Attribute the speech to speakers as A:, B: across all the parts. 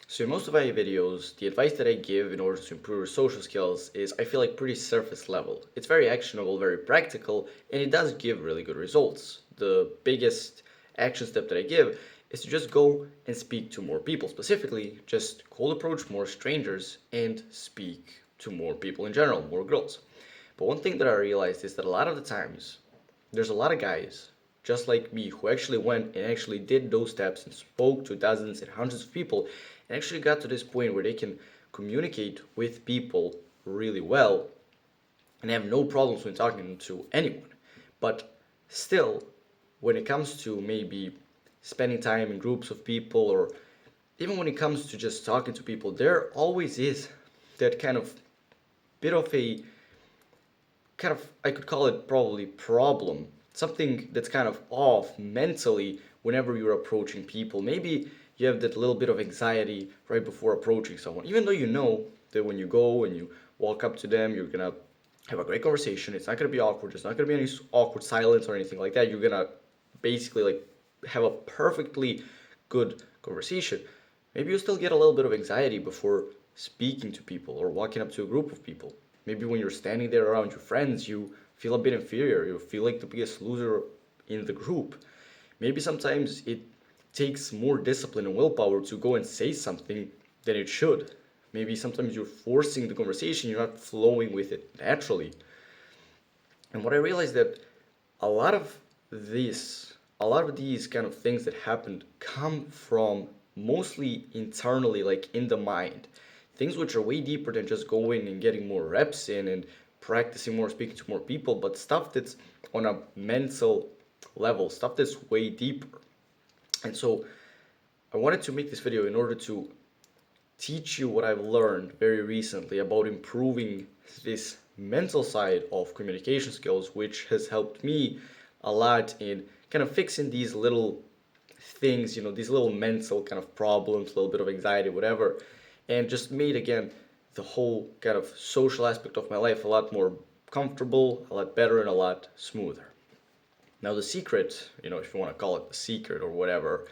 A: So in most of my videos, the advice that I give in order to improve your social skills is, I feel like, pretty surface level. It's very actionable, very practical, and it does give really good results. The biggest action step that I give is to just go and speak to more people. Specifically, just cold approach more strangers and speak to more people in general, more girls. But one thing that I realized is that a lot of the times, there's a lot of guys just like me who actually went and actually did those steps and spoke to dozens and hundreds of people and actually got to this point where they can communicate with people really well and have no problems when talking to anyone. But still, when it comes to maybe spending time in groups of people, or even when it comes to just talking to people, there always is that kind of bit of a kind of, I could call it probably problem, something that's kind of off mentally whenever you're approaching people. Maybe you have that little bit of anxiety right before approaching someone, even though you know that when you go and you walk up to them, you're gonna have a great conversation. It's not gonna be awkward. There's not gonna be any awkward silence or anything like that. You're gonna basically like have a perfectly good conversation. Maybe you still get a little bit of anxiety before speaking to people or walking up to a group of people. Maybe when you're standing there around your friends, you feel a bit inferior. You feel like the biggest loser in the group. Maybe sometimes it takes more discipline and willpower to go and say something than it should. Maybe sometimes you're forcing the conversation, you're not flowing with it naturally. And what I realized that a lot of this, a lot of these kind of things that happened come from mostly internally, like in the mind. Things which are way deeper than just going and getting more reps in and practicing more, speaking to more people, but stuff that's on a mental level, stuff that's way deeper. And so I wanted to make this video in order to teach you what I've learned very recently about improving this mental side of communication skills, which has helped me a lot in kind of fixing these little things, these little mental kind of problems, a little bit of anxiety, whatever, and just made again the whole kind of social aspect of my life a lot more comfortable, a lot better, and a lot smoother. Now, the secret, if you want to call it the secret or whatever,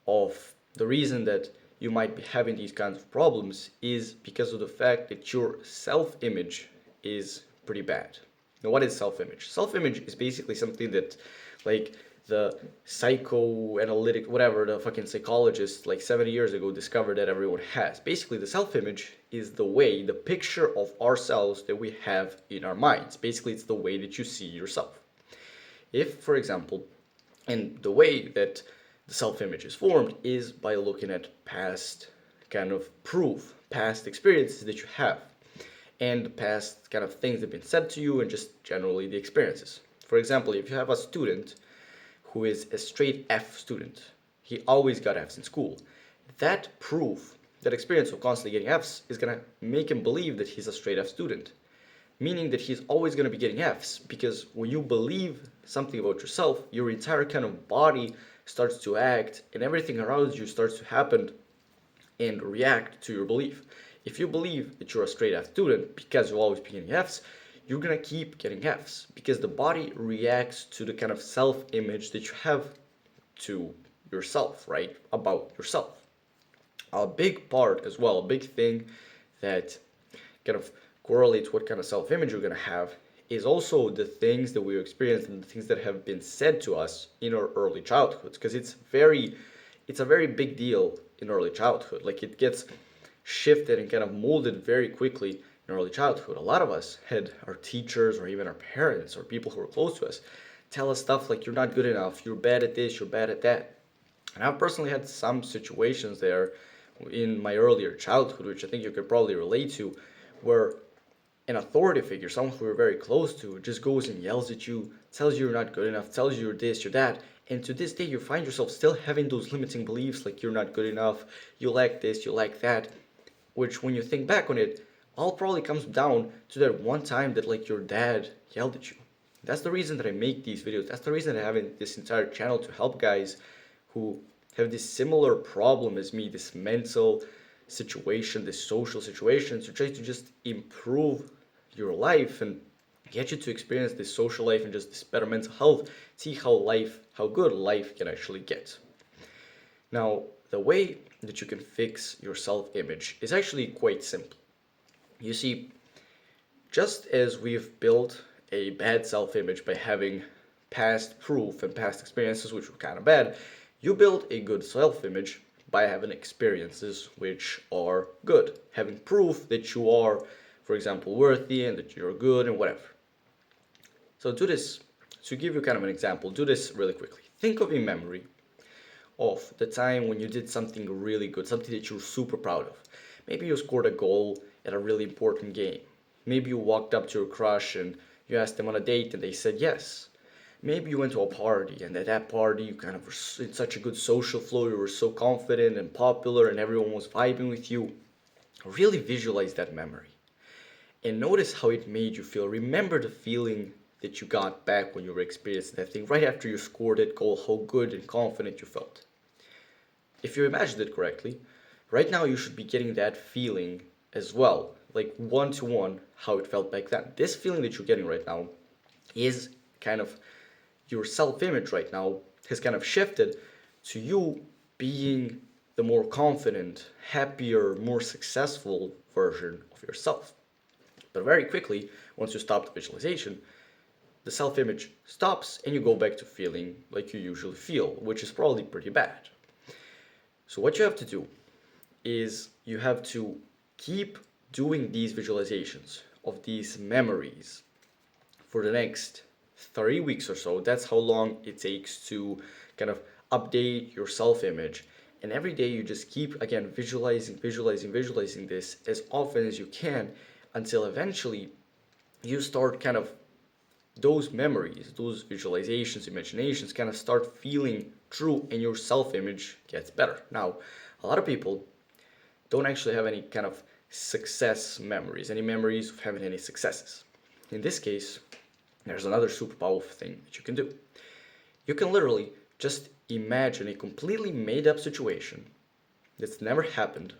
A: of the reason that you might be having these kinds of problems is because of the fact that your self-image is pretty bad. Now, what is self-image? Self-image is basically something that, like, the psychoanalytic, whatever, the fucking psychologist like 70 years ago discovered that everyone has. Basically, the self-image is the way, the picture of ourselves that we have in our minds. Basically, it's the way that you see yourself. If, for example, and the way that the self-image is formed is by looking at past kind of proof, past experiences that you have, and past kind of things that have been said to you, and just generally the experiences. For example, if you have a student who is a straight F student, he always got Fs in school, that proof, that experience of constantly getting Fs is going to make him believe that he's a straight F student, meaning that he's always going to be getting Fs, because when you believe something about yourself, your entire kind of body starts to act and everything around you starts to happen and react to your belief. If you believe that you're a straight F student because you'll always be getting Fs, you're going to keep getting Fs, because the body reacts to the kind of self-image that you have to yourself, right? About yourself. A big part as well, a big thing that kind of correlates what kind of self-image you're going to have is also the things that we experience and the things that have been said to us in our early childhoods, because it's a very big deal in early childhood. Like, it gets shifted and kind of molded very quickly in early childhood. A lot of us had our teachers or even our parents or people who were close to us tell us stuff like, you're not good enough, you're bad at this, you're bad at that. And I've personally had some situations there in my earlier childhood, which I think you could probably relate to, where an authority figure, someone who you're very close to, just goes and yells at you, tells you you're not good enough, tells you you're this, you're that, and to this day you find yourself still having those limiting beliefs like, you're not good enough, you lack this, you lack that, which when you think back on it, all probably comes down to that one time that like your dad yelled at you. That's the reason that I make these videos. That's the reason that I have this entire channel, to help guys who have this similar problem as me, this mental situation, this social situation, to try to just improve your life and get you to experience this social life and just this better mental health, see how good life can actually get. Now, the way that you can fix your self-image is actually quite simple. You see, just as we've built a bad self-image by having past proof and past experiences which were kind of bad, you build a good self-image by having experiences which are good, having proof that you are, for example, worthy and that you're good and whatever. So do this, to give you kind of an example, do this really quickly. Think of a memory of the time when you did something really good, something that you're super proud of. Maybe you scored a goal at a really important game. Maybe you walked up to your crush and you asked them on a date and they said yes. Maybe you went to a party and at that party you kind of were in such a good social flow, you were so confident and popular and everyone was vibing with you. Really visualize that memory and notice how it made you feel. Remember the feeling that you got back when you were experiencing that thing right after you scored that goal, how good and confident you felt. If you imagined it correctly, right now you should be getting that feeling as well, like one to one how it felt back then. This feeling that you're getting right now is kind of your self-image right now has kind of shifted to you being the more confident, happier, more successful version of yourself. But very quickly, once you stop the visualization, the self-image stops and you go back to feeling like you usually feel, which is probably pretty bad. So what you have to do is you have to keep doing these visualizations of these memories for the next 3 weeks or so. That's how long it takes to kind of update your self-image. And every day you just keep, again, visualizing this as often as you can until eventually you start kind of those memories, those visualizations, imaginations kind of start feeling true and your self-image gets better. Now, a lot of people don't actually have any kind of success memories, any memories of having any successes. In this case, there's another super powerful thing that you can do. You can literally just imagine a completely made up situation that's never happened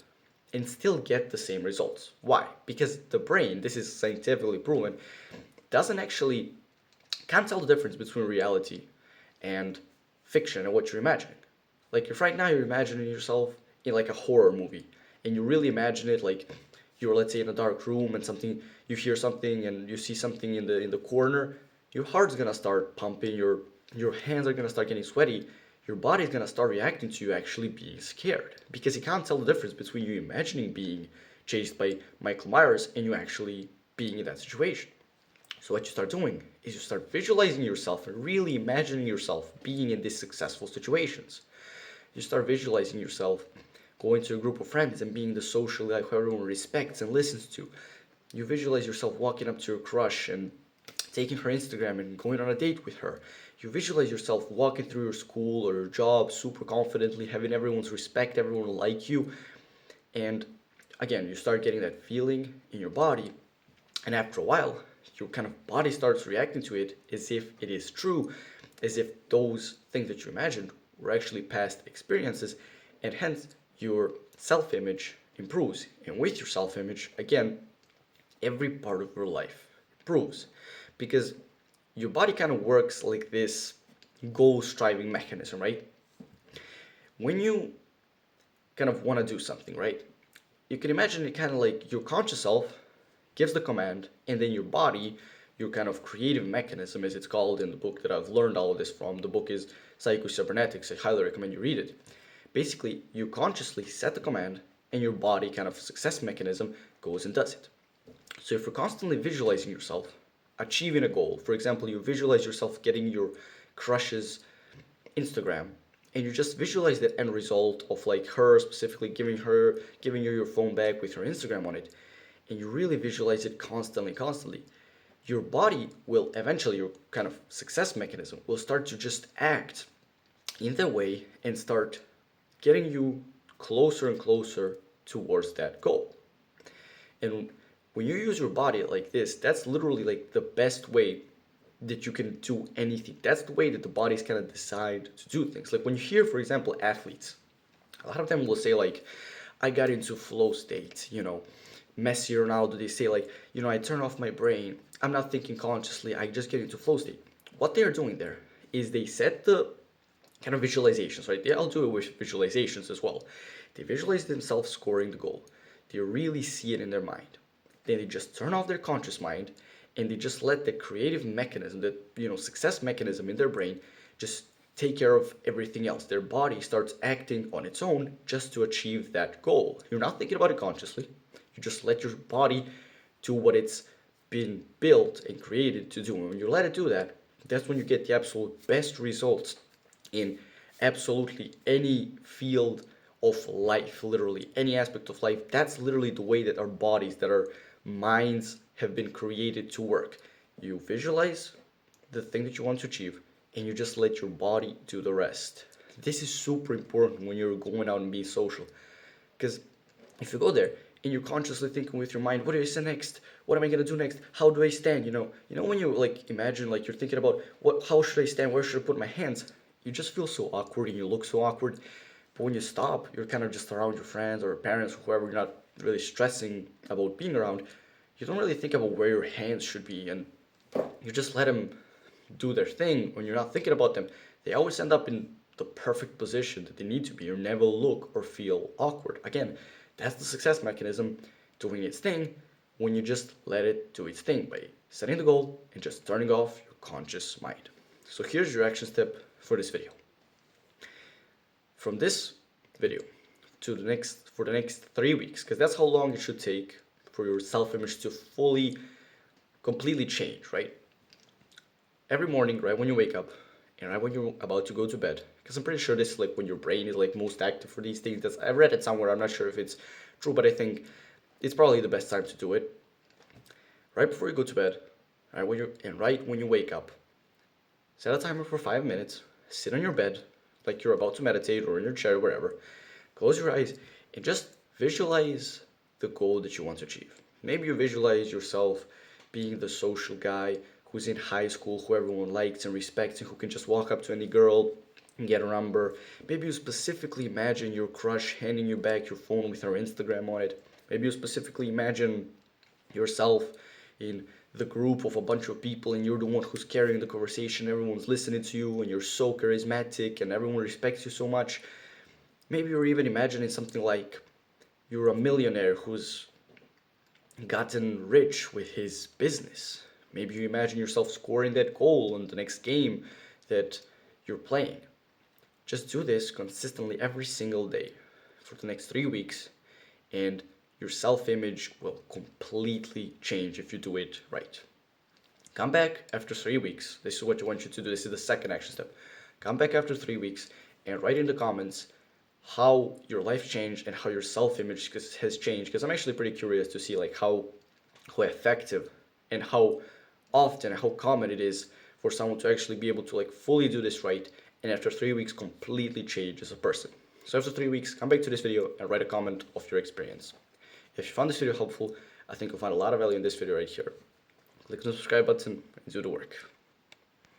A: and still get the same results. Why? Because the brain, this is scientifically proven, doesn't actually can't tell the difference between reality and fiction and what you're imagining. Like if right now you're imagining yourself in like a horror movie and you really imagine it like you're, let's say, in a dark room and something, you hear something and you see something in the corner, your heart's gonna start pumping, your hands are gonna start getting sweaty, your body's gonna start reacting to you actually being scared because you can't tell the difference between you imagining being chased by Michael Myers and you actually being in that situation. So what you start doing is you start visualizing yourself and really imagining yourself being in these successful situations. You start visualizing yourself going to a group of friends and being the social guy who everyone respects and listens to. You visualize yourself walking up to your crush and taking her Instagram and going on a date with her. You visualize yourself walking through your school or your job super confidently, having everyone's respect, everyone like you. And again, you start getting that feeling in your body. And after a while, your kind of body starts reacting to it as if it is true, as if those things that you imagined were actually past experiences, and hence your self-image improves. And with your self-image, again, every part of your life improves because your body kind of works like this goal-striving mechanism, right? When you kind of want to do something, right? You can imagine it kind of like your conscious self gives the command, and then your body, your kind of creative mechanism, as it's called in the book that I've learned all of this from. The book is Psycho-Cybernetics. I highly recommend you read it. Basically, you consciously set the command, and your body kind of success mechanism goes and does it. So if you're constantly visualizing yourself achieving a goal, for example, you visualize yourself getting your crush's Instagram, and you just visualize the end result of like her specifically giving you your phone back with her Instagram on it, and you really visualize it constantly, your body will eventually, your kind of success mechanism will start to just act in that way and start getting you closer and closer towards that goal. And when you use your body like this, that's literally like the best way that you can do anything. That's the way that the bodies kind of decide to do things. Like when you hear, for example, athletes, a lot of them will say like, I got into flow state, Messi or Ronaldo, they say like, I turn off my brain. I'm not thinking consciously. I just get into flow state. What they are doing there is they set the kind of visualizations, right? I'll do it with visualizations as well. They visualize themselves scoring the goal. They really see it in their mind. Then they just turn off their conscious mind and they just let the creative mechanism, the success mechanism in their brain, just take care of everything else. Their body starts acting on its own just to achieve that goal. You're not thinking about it consciously. You just let your body do what it's been built and created to do. And when you let it do that, that's when you get the absolute best results in absolutely any field of life, literally any aspect of life. That's literally the way that our bodies, that our minds have been created to work. You visualize the thing that you want to achieve and you just let your body do the rest. This is super important when you're going out and being social, because if you go there and you're consciously thinking with your mind, what do I say next? What am I gonna do next? How do I stand? When you like imagine like you're thinking about how should I stand? Where should I put my hands? You just feel so awkward and you look so awkward. But when you stop, you're kind of just around your friends or parents or whoever. You're not really stressing about being around. You don't really think about where your hands should be, and you just let them do their thing. When you're not thinking about them, they always end up in the perfect position that they need to be. You never look or feel awkward. Again, that's the success mechanism doing its thing when you just let it do its thing by setting the goal and just turning off your conscious mind. So here's your action step for this video. From this video to for the next 3 weeks, because that's how long it should take for your self-image to completely change, right? Every morning, right when you wake up and right when you're about to go to bed, because I'm pretty sure this is like when your brain is like most active for these things. I read it somewhere. I'm not sure if it's true, but I think it's probably the best time to do it. Right before you go to bed, right when you wake up, set a timer for 5 minutes. Sit on your bed like you're about to meditate or in your chair, wherever. Close your eyes and just visualize the goal that you want to achieve. Maybe you visualize yourself being the social guy who's in high school, who everyone likes and respects, and who can just walk up to any girl and get a number. Maybe you specifically imagine your crush handing you back your phone with her Instagram on it. Maybe you specifically imagine yourself in the group of a bunch of people and you're the one who's carrying the conversation, everyone's listening to you and you're so charismatic and everyone respects you so much. Maybe you're even imagining something like you're a millionaire who's gotten rich with his business. Maybe you imagine yourself scoring that goal in the next game that you're playing. Just do this consistently every single day for the next 3 weeks, and your self-image will completely change if you do it right. Come back after 3 weeks. This is what I want you to do. This is the second action step. Come back after 3 weeks and write in the comments how your life changed and how your self-image has changed, because I'm actually pretty curious to see like how effective and how often, how common it is for someone to actually be able to like fully do this right and after 3 weeks completely change as a person. So after 3 weeks, come back to this video and write a comment of your experience. If you found this video helpful, I think you'll find a lot of value in this video right here. Click the subscribe button and do the work.